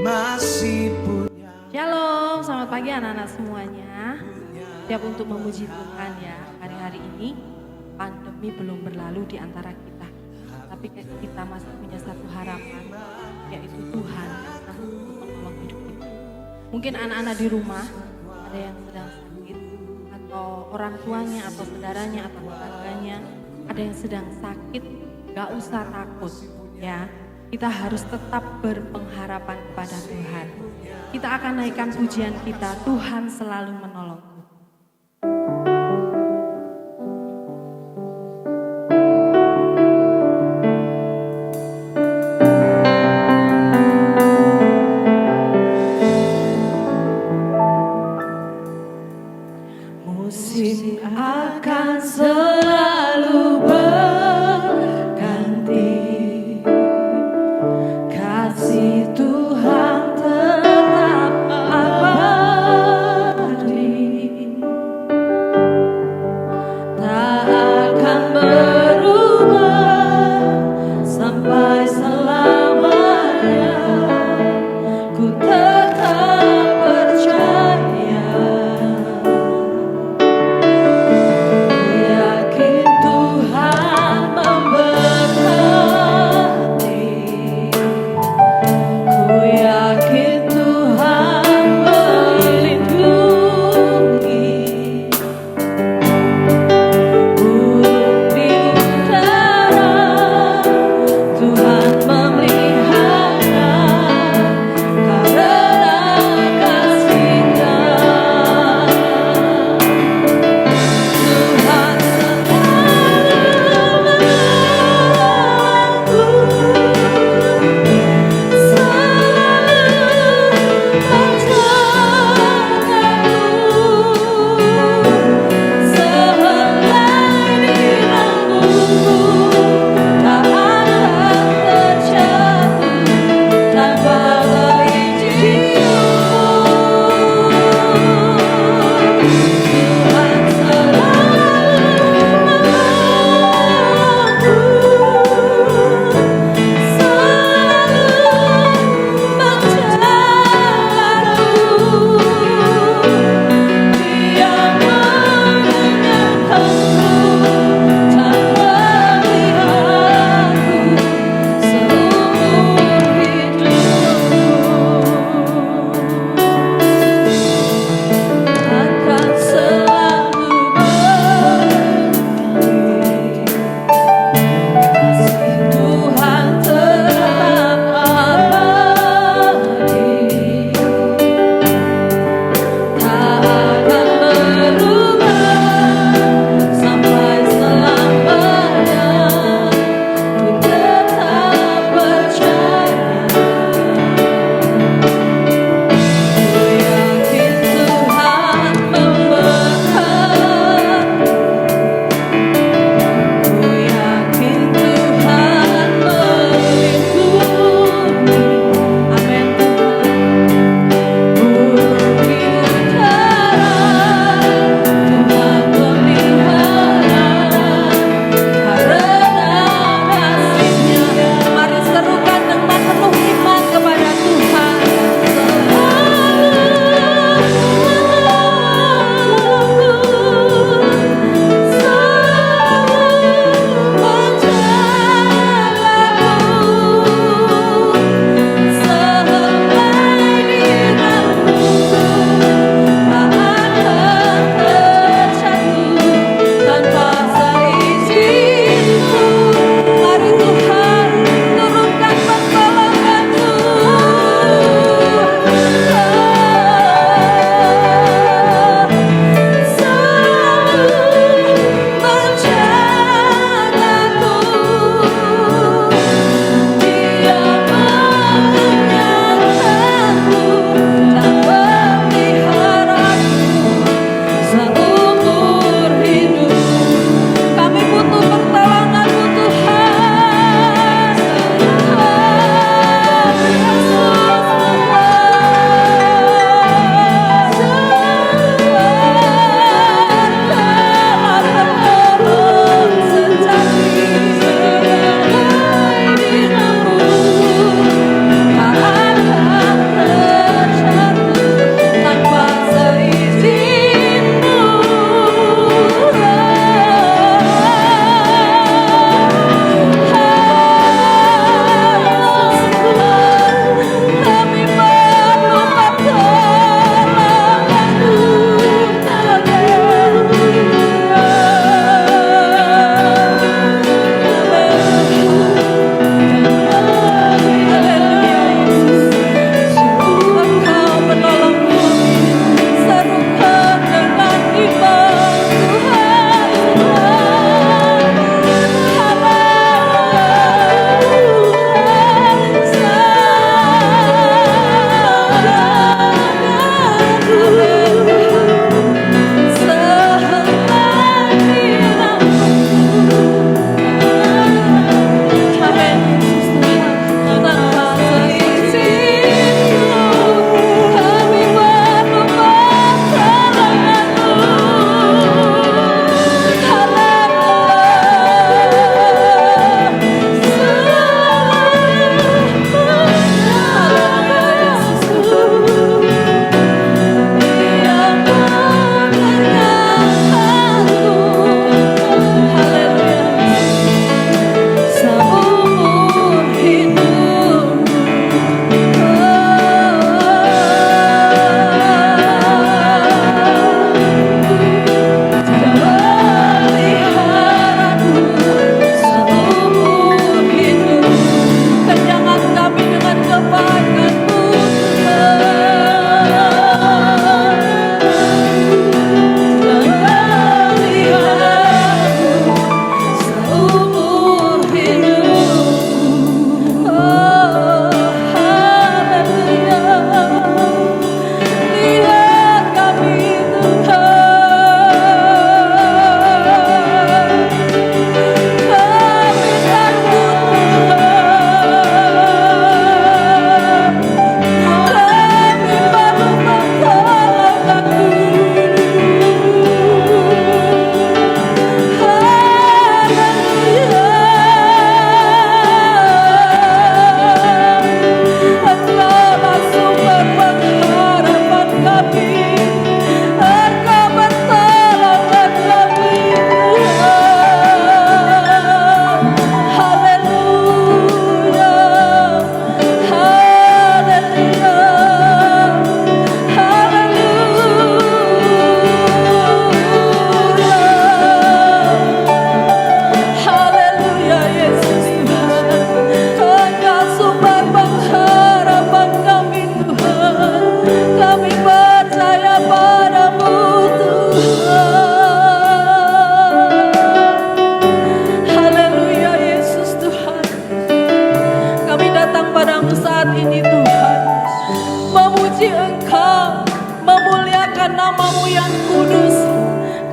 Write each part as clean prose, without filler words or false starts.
masih punya. Shalom, selamat pagi anak-anak semuanya. Siap untuk memuji Tuhan ya. Hari-hari ini pandemi belum berlalu di antara kita, tapi kita masih punya satu harapan, yaitu Tuhan yang sanggup untuk menolong hidup kita. Mungkin anak-anak di rumah ada yang sedang sakit, atau orang tuanya, atau saudaranya, atau tetangganya ada yang sedang sakit. Gak usah takut ya. Kita harus tetap berpengharapan kepada Tuhan. Kita akan naikkan pujian kita, Tuhan selalu menolongku. Musim akan selalu berganti, kasih Tuhan tetap abadi.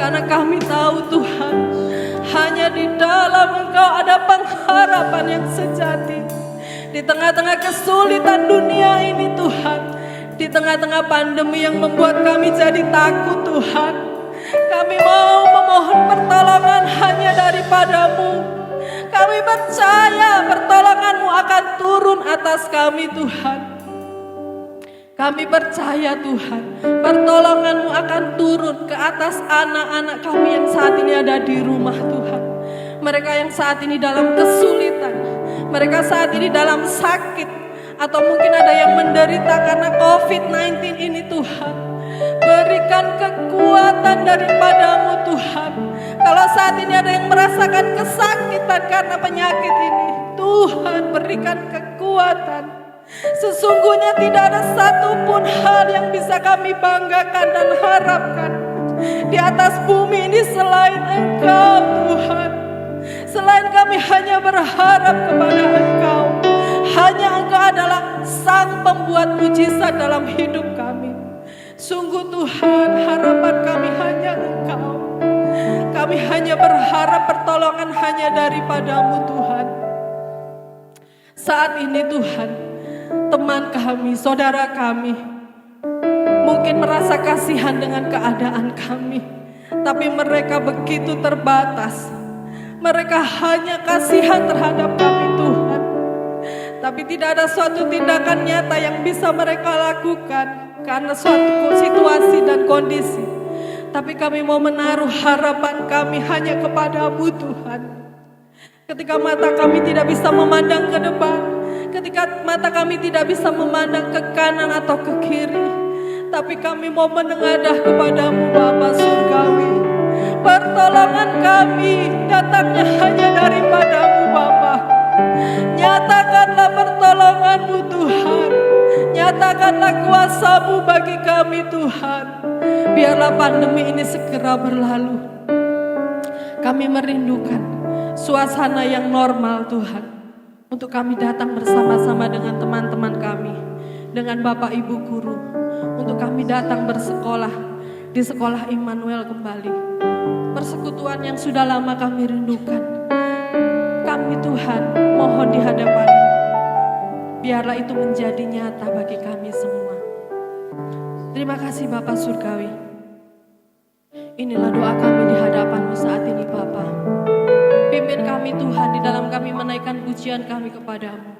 Karena kami tahu Tuhan, hanya di dalam Engkau ada pengharapan yang sejati. Di tengah-tengah kesulitan dunia ini Tuhan, di tengah-tengah pandemi yang membuat kami jadi takut Tuhan, kami mau memohon pertolongan hanya daripada-Mu. Kami percaya pertolongan-Mu akan turun atas kami Tuhan. Kami percaya Tuhan, pertolongan-Mu akan turun ke atas anak-anak kami yang saat ini ada di rumah Tuhan. Mereka yang saat ini dalam kesulitan, mereka saat ini dalam sakit, atau mungkin ada yang menderita karena COVID-19 ini Tuhan. Berikan kekuatan daripada-Mu Tuhan. Kalau saat ini ada yang merasakan kesakitan karena penyakit ini, Tuhan berikan kekuatan. Sesungguhnya tidak ada satupun hal yang bisa kami banggakan dan harapkan di atas bumi ini selain Engkau Tuhan. Selain kami hanya berharap kepada Engkau. Hanya Engkau adalah Sang Pembuat mujizat dalam hidup kami. Sungguh Tuhan, harapan kami hanya Engkau. Kami hanya berharap pertolongan hanya daripada-Mu Tuhan. Saat ini Tuhan, teman kami, saudara kami, mungkin merasa kasihan dengan keadaan kami, tapi mereka begitu terbatas. Mereka hanya kasihan terhadap kami Tuhan. Tapi tidak ada suatu tindakan nyata yang bisa mereka lakukan karena suatu situasi dan kondisi. Tapi kami mau menaruh harapan kami hanya kepada-Mu Tuhan. Ketika mata kami tidak bisa memandang ke depan, ketika mata kami tidak bisa memandang ke kanan atau ke kiri, tapi kami mau menengadah kepada-Mu Bapa Surgawi. Pertolongan kami datangnya hanya daripada-Mu Bapa. Nyatakanlah pertolongan-Mu Tuhan. Nyatakanlah kuasa-Mu bagi kami Tuhan. Biarlah pandemi ini segera berlalu. Kami merindukan suasana yang normal Tuhan. Untuk kami datang bersama-sama dengan teman-teman kami, dengan Bapak Ibu guru. Untuk kami datang bersekolah di sekolah Immanuel kembali. Persekutuan yang sudah lama kami rindukan. Kami Tuhan mohon di hadapan-Mu. Biarlah itu menjadi nyata bagi kami semua. Terima kasih Bapak Surgawi. Inilah doa kami di hadapan-Mu saat ini Bapa. Pimpin kami Tuhan di dalam kami menaikkan pujian kami kepada-Mu.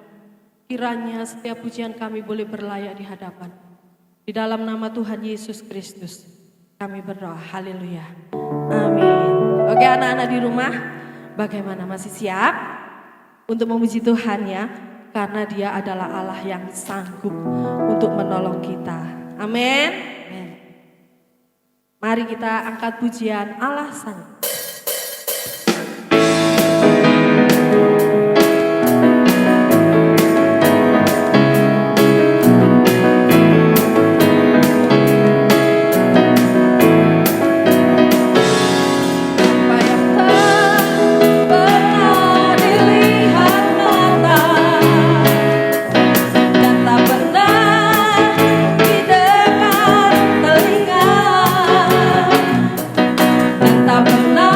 Kiranya setiap pujian kami boleh berlayak di hadapan. Di dalam nama Tuhan Yesus Kristus kami berdoa. Haleluya. Amin. Oke anak-anak di rumah, bagaimana, masih siap untuk memuji Tuhan ya? Karena Dia adalah Allah yang sanggup untuk menolong kita. Amin. Mari kita angkat pujian Allah sanggup. Tak pernah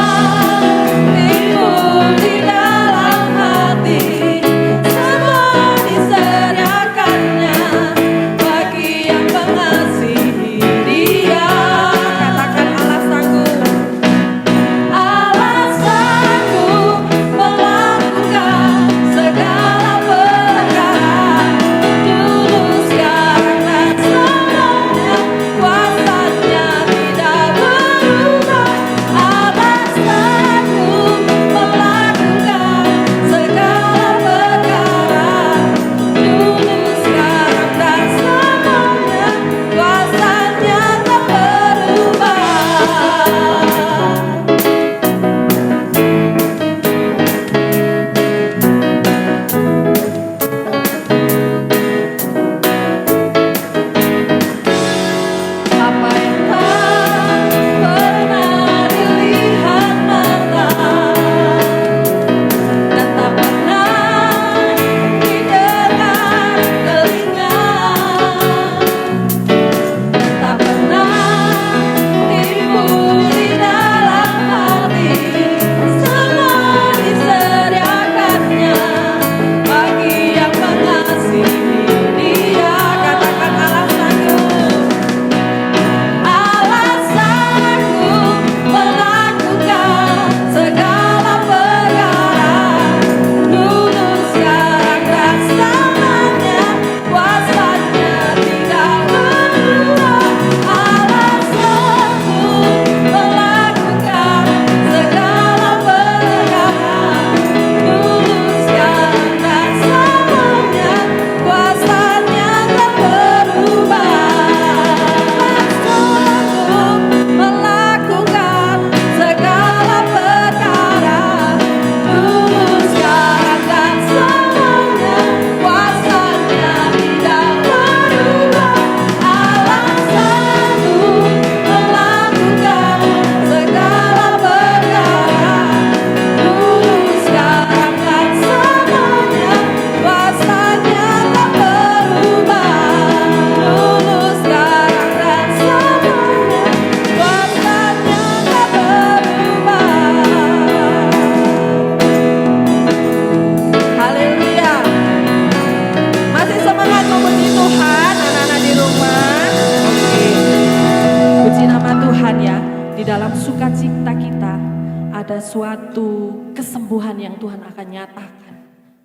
ada suatu kesembuhan yang Tuhan akan nyatakan.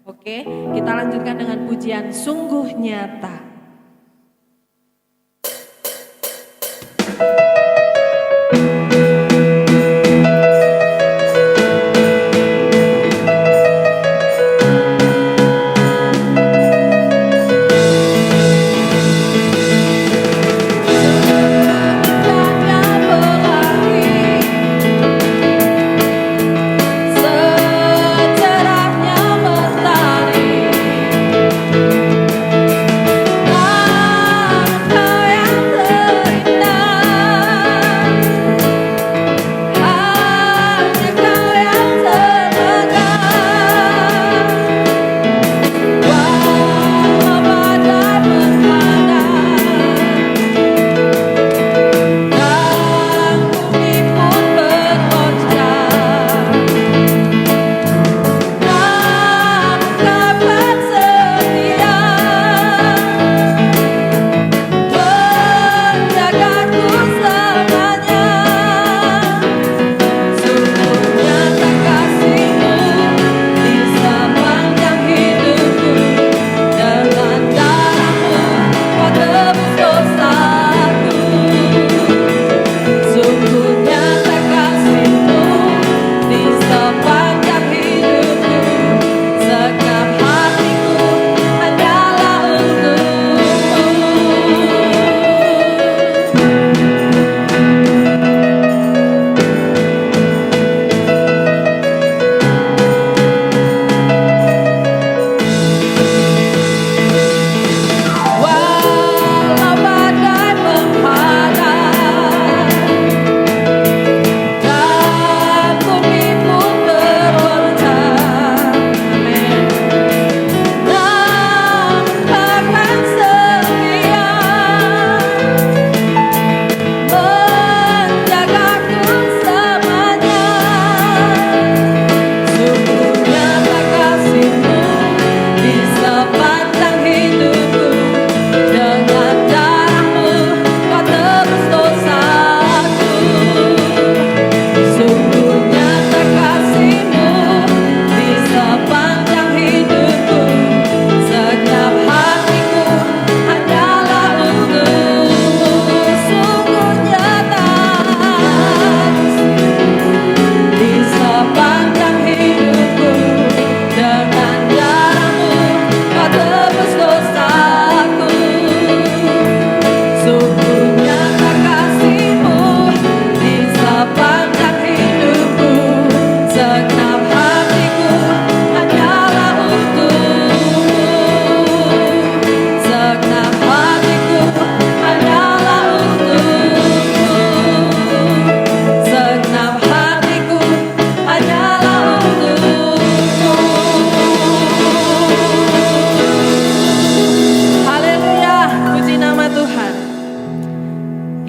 Oke, kita lanjutkan dengan pujian sungguh nyata.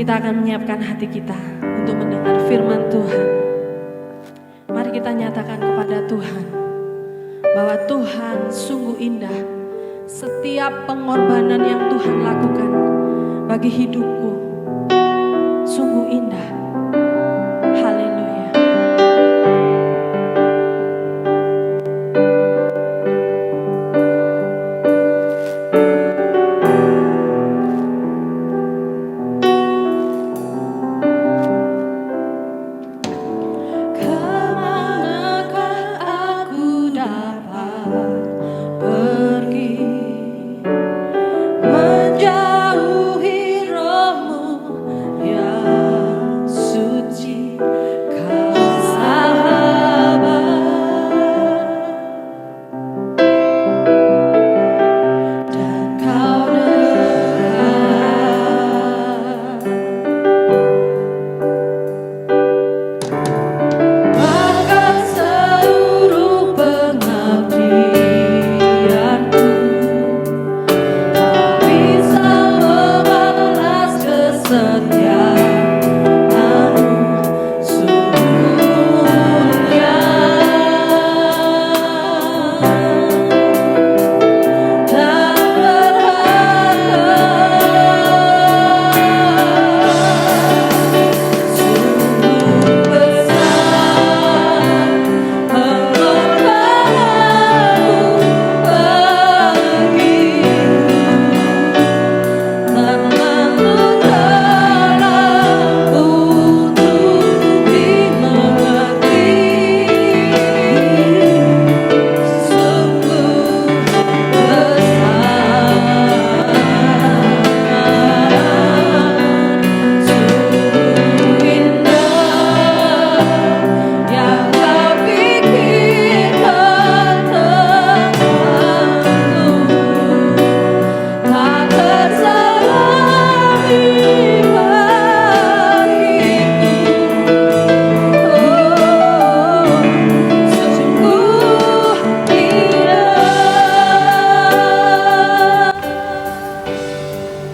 Kita akan menyiapkan hati kita untuk mendengar firman Tuhan. Mari kita nyatakan kepada Tuhan bahwa Tuhan sungguh indah. Setiap pengorbanan yang Tuhan lakukan bagi hidupku sungguh indah. Haleluya.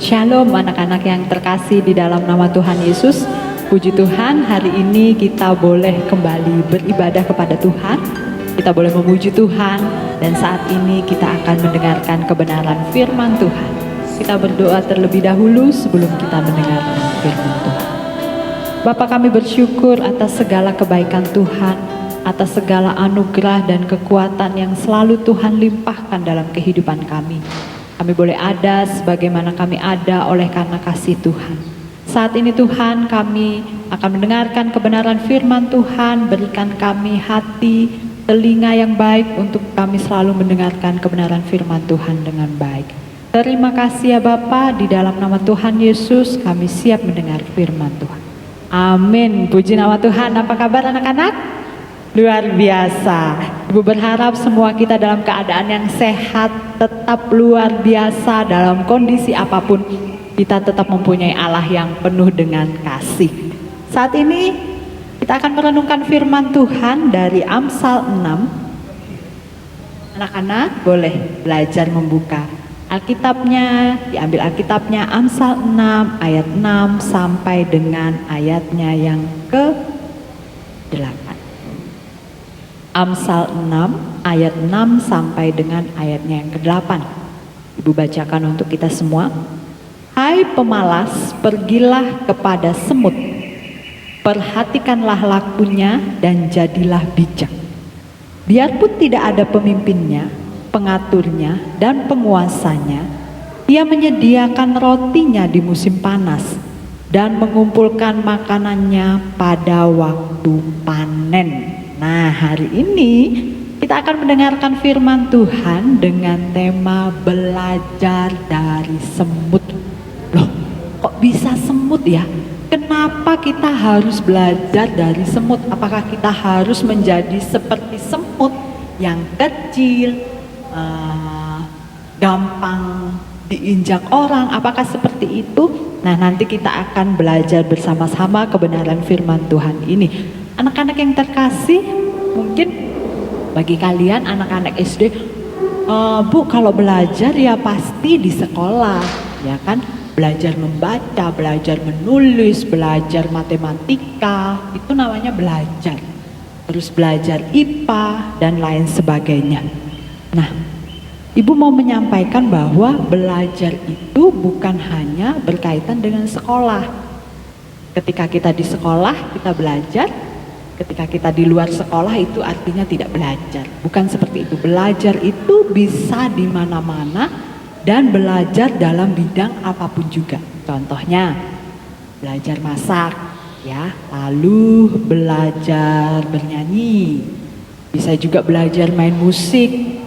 Shalom anak-anak yang terkasih di dalam nama Tuhan Yesus. Puji Tuhan, hari ini kita boleh kembali beribadah kepada Tuhan. Kita boleh memuji Tuhan, dan saat ini kita akan mendengarkan kebenaran firman Tuhan. Kita berdoa terlebih dahulu sebelum kita mendengarkan firman Tuhan. Bapa, kami bersyukur atas segala kebaikan Tuhan, atas segala anugerah dan kekuatan yang selalu Tuhan limpahkan dalam kehidupan kami. Kami boleh ada sebagaimana kami ada oleh karena kasih Tuhan. Saat ini Tuhan, kami akan mendengarkan kebenaran firman Tuhan. Berikan kami hati, telinga yang baik untuk kami selalu mendengarkan kebenaran firman Tuhan dengan baik. Terima kasih ya Bapa, di dalam nama Tuhan Yesus kami siap mendengar firman Tuhan. Amin. Puji nama Tuhan. Apa kabar anak-anak? Luar biasa. Ibu berharap semua kita dalam keadaan yang sehat, tetap luar biasa dalam kondisi apapun. Kita tetap mempunyai Allah yang penuh dengan kasih. Saat ini kita akan merenungkan firman Tuhan dari Amsal 6. Anak-anak boleh belajar membuka Alkitabnya, diambil Alkitabnya Amsal 6 ayat 6 sampai dengan ayatnya yang ke-8. Amsal 6 ayat 6 sampai dengan ayatnya yang ke-8. Ibu bacakan untuk kita semua. Hai pemalas, pergilah kepada semut. Perhatikanlah lakunya dan jadilah bijak. Biarpun tidak ada pemimpinnya, pengaturnya dan penguasanya, ia menyediakan rotinya di musim panas dan mengumpulkan makanannya pada waktu panen. Nah, hari ini kita akan mendengarkan firman Tuhan dengan tema belajar dari semut. Loh, kok bisa semut ya? Kenapa kita harus belajar dari semut? Apakah kita harus menjadi seperti semut yang kecil, gampang diinjak orang? Apakah seperti itu? Nah, nanti kita akan belajar bersama-sama kebenaran firman Tuhan ini. Anak-anak yang terkasih, mungkin bagi kalian anak-anak SD, Bu, kalau belajar ya pasti di sekolah, ya kan? Belajar membaca, belajar menulis, belajar matematika, itu namanya belajar. Terus belajar IPA dan lain sebagainya. Nah, Ibu mau menyampaikan bahwa belajar itu bukan hanya berkaitan dengan sekolah. Ketika kita di sekolah, kita belajar. Ketika kita di luar sekolah itu artinya tidak belajar. Bukan seperti itu. Belajar itu bisa di mana-mana dan belajar dalam bidang apapun juga. Contohnya belajar masak, ya, lalu belajar bernyanyi. Bisa juga belajar main musik.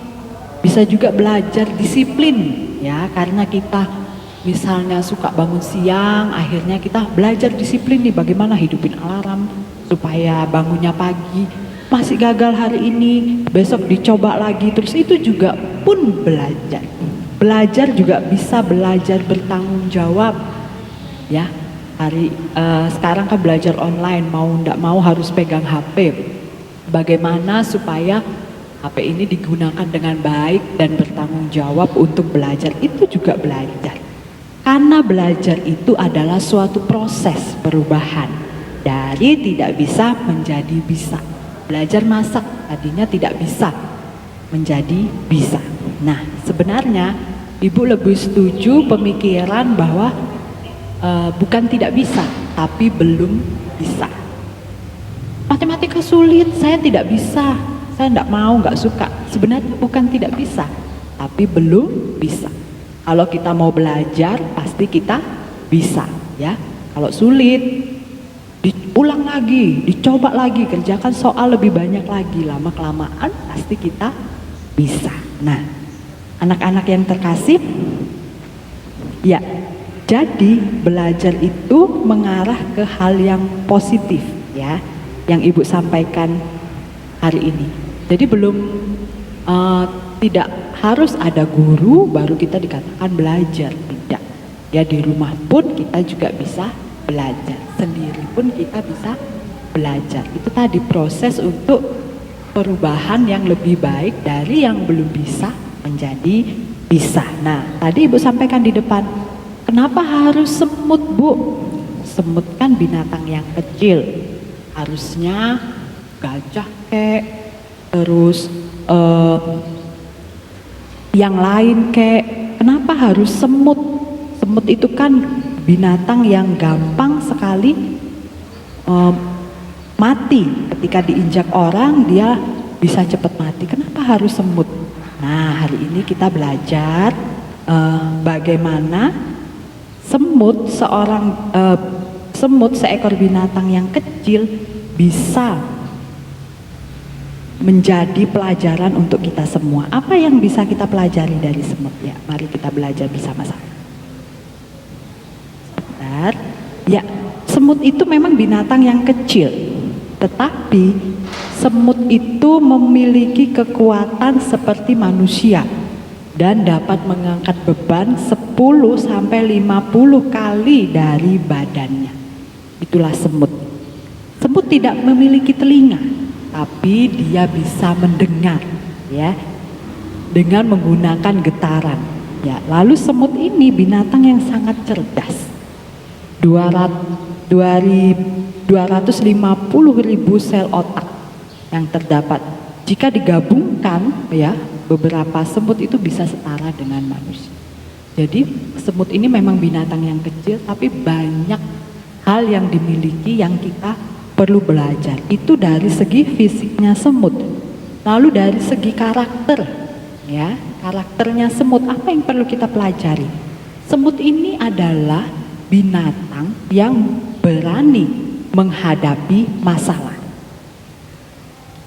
Bisa juga belajar disiplin, ya, karena kita misalnya suka bangun siang, akhirnya kita belajar disiplin nih, bagaimana hidupin alarm supaya bangunnya pagi. Masih gagal hari ini, besok dicoba lagi, terus itu juga pun belajar. Belajar juga bisa belajar bertanggung jawab, ya. Sekarang kan belajar online, mau ndak mau harus pegang HP. Bagaimana supaya HP ini digunakan dengan baik dan bertanggung jawab untuk belajar, itu juga belajar. Karena belajar itu adalah suatu proses perubahan. Dari tidak bisa menjadi bisa. Belajar masak tadinya tidak bisa menjadi bisa. Nah, sebenarnya Ibu lebih setuju pemikiran bahwa bukan tidak bisa, tapi belum bisa. Matematika sulit, saya tidak bisa, saya tidak mau, nggak suka. Sebenarnya bukan tidak bisa, tapi belum bisa. Kalau kita mau belajar, pasti kita bisa, ya. Kalau sulit, diulang lagi, dicoba lagi, kerjakan soal lebih banyak lagi, lama-kelamaan pasti kita bisa. Nah, anak-anak yang terkasih, ya, jadi belajar itu mengarah ke hal yang positif, ya, yang Ibu sampaikan hari ini. Jadi tidak harus ada guru baru kita dikatakan belajar, tidak. Ya, di rumah pun kita juga bisa belajar, sendiri pun kita bisa belajar. Itu tadi proses untuk perubahan yang lebih baik dari yang belum bisa menjadi bisa. Nah, tadi Ibu sampaikan di depan, Kenapa harus semut, Bu? Semut kan binatang yang kecil. Harusnya gajah kek, terus yang lain kek. Kenapa harus semut? Semut itu kan binatang yang gampang sekali mati. Ketika diinjak orang dia bisa cepat mati. Kenapa harus semut? Nah, hari ini kita belajar bagaimana semut seekor binatang yang kecil bisa menjadi pelajaran untuk kita semua. Apa yang bisa kita pelajari dari semut? Ya, mari kita belajar bersama-sama. Sebentar. Ya, semut itu memang binatang yang kecil, tetapi semut itu memiliki kekuatan seperti manusia dan dapat mengangkat beban 10 sampai 50 kali dari badannya. Itulah semut. Semut tidak memiliki telinga, tapi dia bisa mendengar, ya, dengan menggunakan getaran. Ya, lalu semut ini binatang yang sangat cerdas. 250.000 sel otak yang terdapat. Jika digabungkan, ya, beberapa semut itu bisa setara dengan manusia. Jadi semut ini memang binatang yang kecil, tapi banyak hal yang dimiliki yang kita perlu belajar. Itu dari segi fisiknya semut. Lalu dari segi karakter, ya, karakternya semut, apa yang perlu kita pelajari? Semut ini adalah binatang yang berani menghadapi masalah.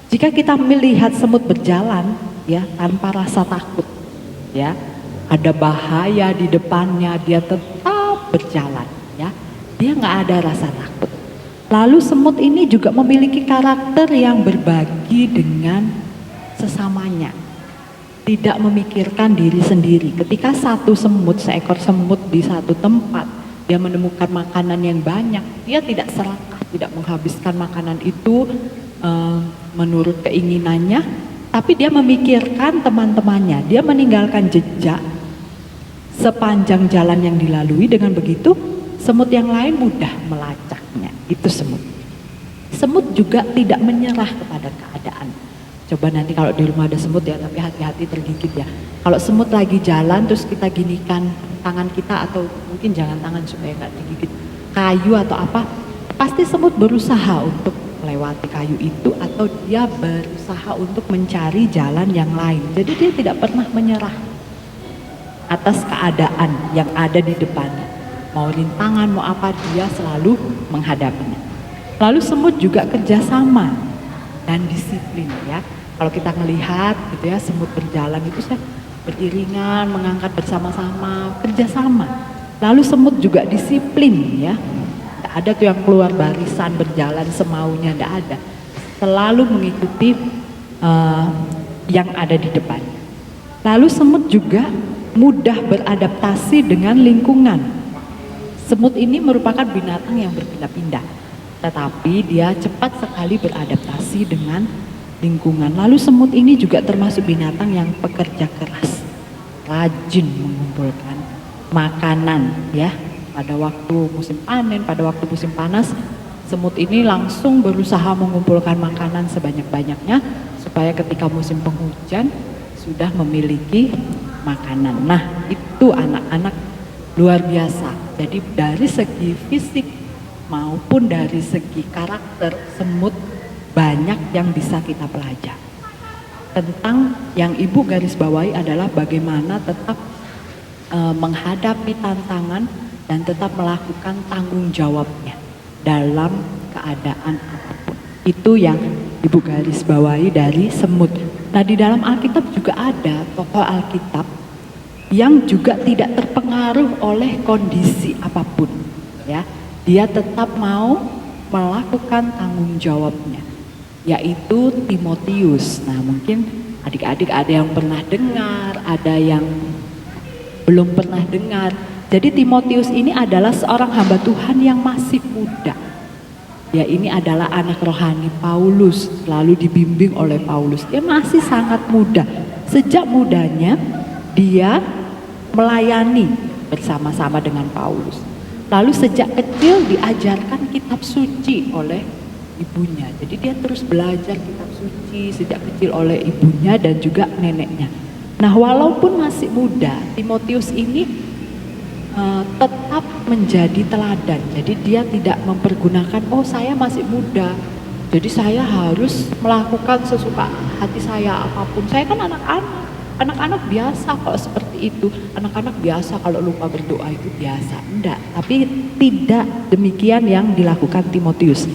Jika kita melihat semut berjalan, ya, tanpa rasa takut, ya, ada bahaya di depannya, dia tetap berjalan, ya, dia nggak ada rasa takut. Lalu semut ini juga memiliki karakter yang berbagi dengan sesamanya, tidak memikirkan diri sendiri. Ketika seekor semut di satu tempat, dia menemukan makanan yang banyak, dia tidak serakah, tidak menghabiskan makanan itu menurut keinginannya, tapi dia memikirkan teman-temannya. Dia meninggalkan jejak sepanjang jalan yang dilalui. Dengan begitu semut yang lain mudah melacaknya. Itu semut. Semut juga tidak menyerah kepada keadaan. Coba nanti kalau di rumah ada semut, ya, tapi hati-hati tergigit, ya. Kalau semut lagi jalan terus kita ginikan tangan kita, atau mungkin jangan tangan supaya nggak digigit kayu atau apa, pasti semut berusaha untuk melewati kayu itu, atau dia berusaha untuk mencari jalan yang lain. Jadi dia tidak pernah menyerah atas keadaan yang ada di depannya. Mau rintangan, mau apa, dia selalu menghadapinya. Lalu semut juga kerjasama dan disiplin, ya. Kalau kita melihat gitu, ya, semut berjalan itu beriringan, mengangkat bersama-sama, kerjasama. Lalu semut juga disiplin, ya. Tidak ada tuh yang keluar barisan berjalan semaunya, tidak ada. Selalu mengikuti yang ada di depan. Lalu semut juga mudah beradaptasi dengan lingkungan. Semut ini merupakan binatang yang berpindah-pindah, tetapi dia cepat sekali beradaptasi dengan lingkungan. Lalu semut ini juga termasuk binatang yang pekerja keras, rajin mengumpulkan makanan, ya. Pada waktu musim panen, pada waktu musim panas, semut ini langsung berusaha mengumpulkan makanan sebanyak-banyaknya supaya ketika musim penghujan sudah memiliki makanan. Nah, itu anak-anak luar biasa. Jadi dari segi fisik maupun dari segi karakter, semut banyak yang bisa kita pelajari. Tentang yang Ibu garis bawahi adalah bagaimana tetap menghadapi tantangan dan tetap melakukan tanggung jawabnya dalam keadaan apapun. Itu yang Ibu garis bawahi dari semut. Nah, di dalam Alkitab juga ada tokoh Alkitab yang juga tidak terpengaruh oleh kondisi apapun, ya. Dia tetap mau melakukan tanggung jawabnya, yaitu Timotius. Nah, mungkin adik-adik ada yang pernah dengar, ada yang belum pernah dengar. Jadi Timotius ini adalah seorang hamba Tuhan yang masih muda. Ya, ini adalah anak rohani Paulus, lalu dibimbing oleh Paulus. Dia masih sangat muda. Sejak mudanya dia melayani bersama-sama dengan Paulus. Lalu sejak kecil diajarkan kitab suci oleh ibunya. Jadi dia terus belajar kitab suci sejak kecil oleh ibunya dan juga neneknya. Nah, walaupun masih muda, Timotius ini tetap menjadi teladan. Jadi dia tidak mempergunakan, oh saya masih muda, jadi saya harus melakukan sesuka hati saya apapun. Saya kan anak-anak biasa kalau seperti itu. Anak-anak biasa kalau lupa berdoa itu biasa. Enggak, tapi tidak demikian yang dilakukan Timotius.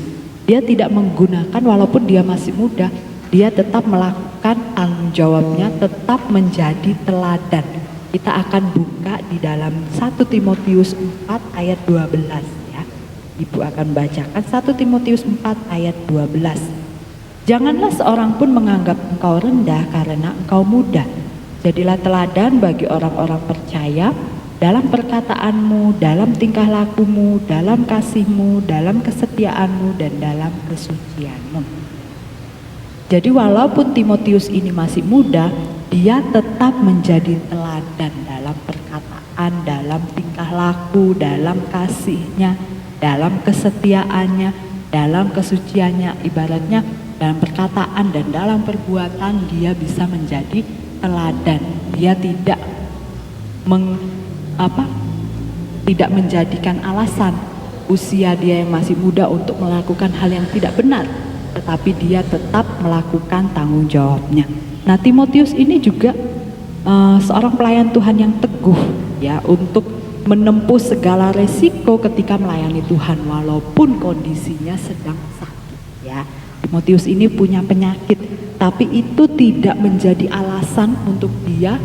Dia tidak menggunakan walaupun dia masih muda, dia tetap melakukan tanggung jawabnya, tetap menjadi teladan. Kita akan buka di dalam 1 Timotius 4 ayat 12 ya. Ibu akan bacakan 1 Timotius 4 ayat 12. Janganlah seorang pun menganggap engkau rendah karena engkau muda. Jadilah teladan bagi orang-orang percaya dalam perkataanmu, dalam tingkah lakumu, dalam kasihmu, dalam kesetiaanmu, dan dalam kesucianmu. Jadi walaupun Timotius ini masih muda, dia tetap menjadi teladan dalam perkataan, dalam tingkah laku, dalam kasihnya, dalam kesetiaannya, dalam kesuciannya. Ibaratnya dalam perkataan dan dalam perbuatan dia bisa menjadi teladan. Dia tidak tidak menjadikan alasan usia dia yang masih muda untuk melakukan hal yang tidak benar, tetapi dia tetap melakukan tanggung jawabnya. Nah, Timotius ini juga seorang pelayan Tuhan yang teguh ya, untuk menempuh segala resiko ketika melayani Tuhan walaupun kondisinya sedang sakit ya. Timotius ini punya penyakit, tapi itu tidak menjadi alasan untuk dia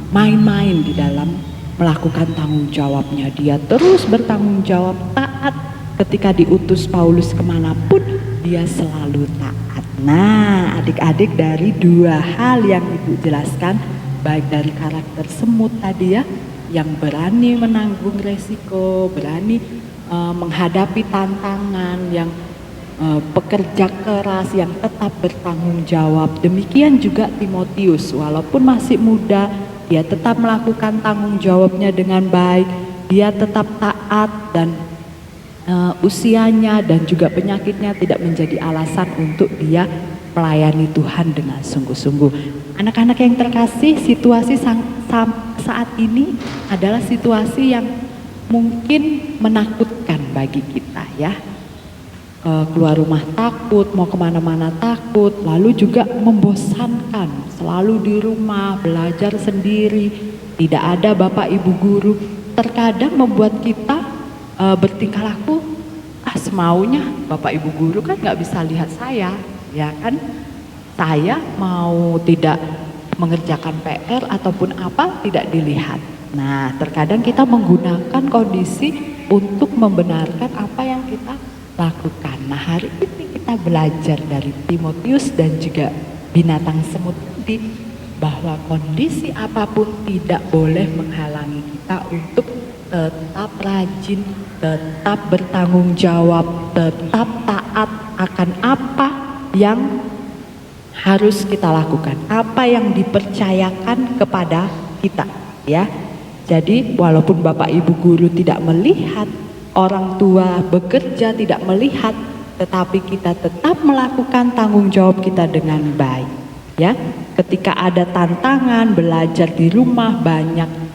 main-main di dalam melakukan tanggung jawabnya. Dia terus bertanggung jawab, taat. Ketika diutus Paulus kemanapun, dia selalu taat. Nah, adik-adik, dari dua hal yang Ibu jelaskan, baik dari karakter semut tadi ya, yang berani menanggung resiko, berani menghadapi tantangan, yang pekerja keras, yang tetap bertanggung jawab. Demikian juga Timotius, walaupun masih muda, dia tetap melakukan tanggung jawabnya dengan baik, dia tetap taat, dan usianya dan juga penyakitnya tidak menjadi alasan untuk dia melayani Tuhan dengan sungguh-sungguh. Anak-anak yang terkasih, situasi saat ini adalah situasi yang mungkin menakutkan bagi kita ya. Keluar rumah takut, mau kemana-mana takut, lalu juga membosankan, selalu di rumah, belajar sendiri, tidak ada bapak ibu guru, terkadang membuat kita bertingkah laku semaunya. Bapak ibu guru kan nggak bisa lihat saya, ya kan? Saya mau tidak mengerjakan PR ataupun apa tidak dilihat. Nah, terkadang kita menggunakan kondisi untuk membenarkan apa yang kita lakukan. Nah, hari ini kita belajar dari Timotius dan juga binatang semut tadi, bahwa kondisi apapun tidak boleh menghalangi kita untuk tetap rajin, tetap bertanggung jawab, tetap taat akan apa yang harus kita lakukan, apa yang dipercayakan kepada kita ya. Jadi walaupun bapak ibu guru tidak melihat, orang tua bekerja tidak melihat, tetapi kita tetap melakukan tanggung jawab kita dengan baik ya. Ketika ada tantangan, belajar di rumah banyak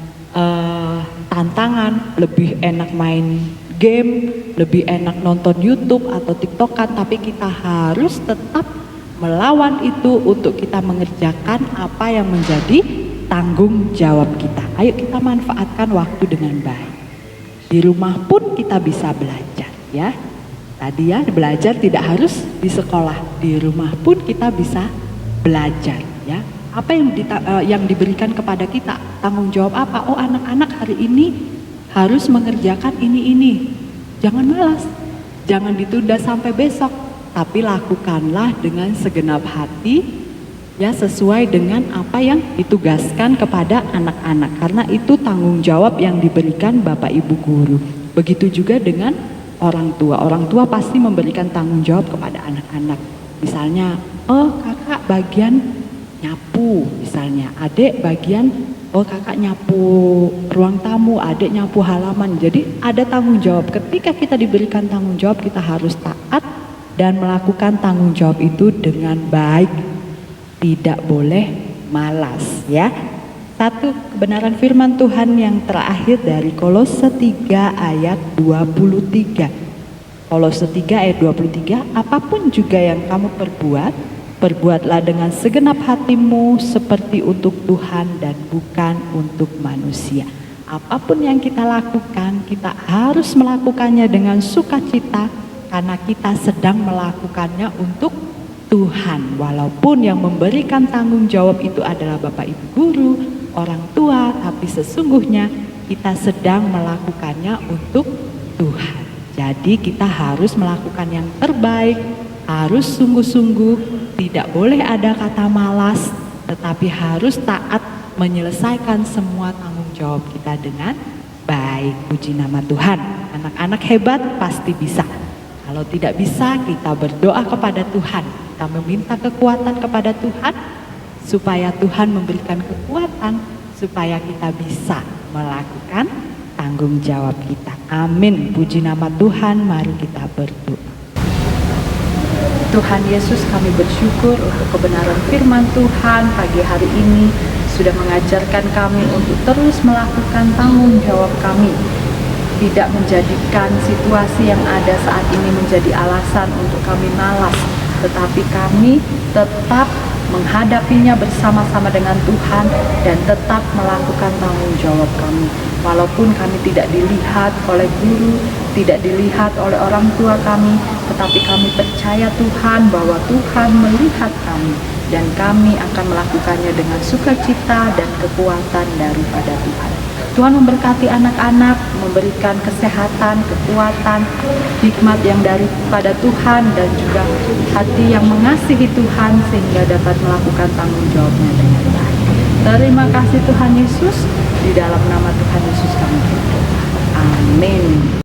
tantangan, lebih enak main game, lebih enak nonton YouTube atau TikTokan, tapi kita harus tetap melawan itu untuk kita mengerjakan apa yang menjadi tanggung jawab kita. Ayo kita manfaatkan waktu dengan baik. Di rumah pun kita bisa belajar ya. Tadi ya, belajar tidak harus di sekolah, di rumah pun kita bisa belajar ya. Apa yang diberikan kepada kita, tanggung jawab apa? Oh, anak-anak hari ini harus mengerjakan ini. Jangan malas, jangan ditunda sampai besok, tapi lakukanlah dengan segenap hati ya, sesuai dengan apa yang ditugaskan kepada anak-anak, karena itu tanggung jawab yang diberikan bapak ibu guru. Begitu juga dengan orang tua. Orang tua pasti memberikan tanggung jawab kepada anak-anak. Misalnya, oh kakak bagian nyapu, misalnya adik bagian Oh kakak nyapu ruang tamu, adik nyapu halaman. Jadi ada tanggung jawab. Ketika kita diberikan tanggung jawab, kita harus taat dan melakukan tanggung jawab itu dengan baik. Tidak boleh malas ya. Satu kebenaran firman Tuhan yang terakhir dari Kolose 3 ayat 23. Kolose 3 ayat 23, apapun juga yang kamu perbuatlah dengan segenap hatimu seperti untuk Tuhan dan bukan untuk manusia. Apapun yang kita lakukan, kita harus melakukannya dengan sukacita karena kita sedang melakukannya untuk Tuhan. Walaupun yang memberikan tanggung jawab itu adalah Bapak Ibu guru, orang tua, tapi sesungguhnya kita sedang melakukannya untuk Tuhan. Jadi kita harus melakukan yang terbaik, harus sungguh-sungguh, tidak boleh ada kata malas, tetapi harus taat menyelesaikan semua tanggung jawab kita dengan baik. Puji nama Tuhan. Anak-anak hebat pasti bisa. Kalau tidak bisa, kita berdoa kepada Tuhan. Kita meminta kekuatan kepada Tuhan, supaya Tuhan memberikan kekuatan, supaya kita bisa melakukan tanggung jawab kita. Amin. Puji nama Tuhan. Mari kita berdoa. Tuhan Yesus, kami bersyukur untuk kebenaran firman Tuhan pagi hari ini sudah mengajarkan kami untuk terus melakukan tanggung jawab kami, tidak menjadikan situasi yang ada saat ini menjadi alasan untuk kami malas, tetapi kami tetap menghadapinya bersama-sama dengan Tuhan dan tetap melakukan tanggung jawab kami. Walaupun kami tidak dilihat oleh guru, tidak dilihat oleh orang tua kami, tetapi kami percaya Tuhan bahwa Tuhan melihat kami dan kami akan melakukannya dengan sukacita dan kekuatan daripada Tuhan. Tuhan memberkati anak-anak, memberikan kesehatan, kekuatan, hikmat yang daripada Tuhan dan juga hati yang mengasihi Tuhan sehingga dapat melakukan tanggung jawabnya dengan baik. Terima kasih Tuhan Yesus, di dalam nama Tuhan Yesus kami berdoa. Amin.